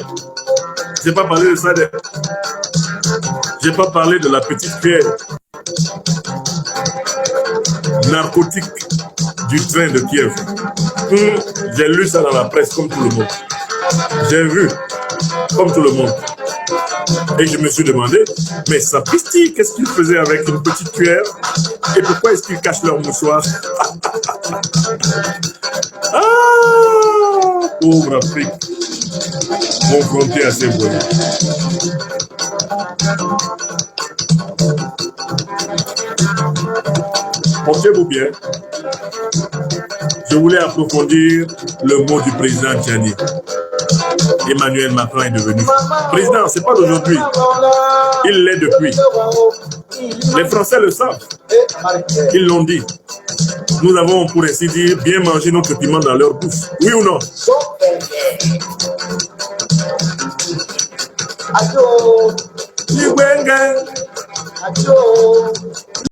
Je n'ai pas parlé de ça. Je n'ai pas parlé de la petite cuillère narcotique du train de Kiev. J'ai lu ça dans la presse comme tout le monde. J'ai vu comme tout le monde. Et je me suis demandé, mais sapristi, qu'est-ce qu'ils faisaient avec une petite cuillère? Et pourquoi est-ce qu'ils cachent leur mouchoir? Ah, pauvre Afrique, confrontée à ces voyous. Portez-vous bien. Je voulais approfondir le mot du président Tchani. Emmanuel Macron est devenu président, c'est pas d'aujourd'hui. Il l'est depuis. Les Français le savent. Ils l'ont dit. Nous avons, pour ainsi dire, bien mangé notre piment dans leur bouche. Oui ou non? Adieu.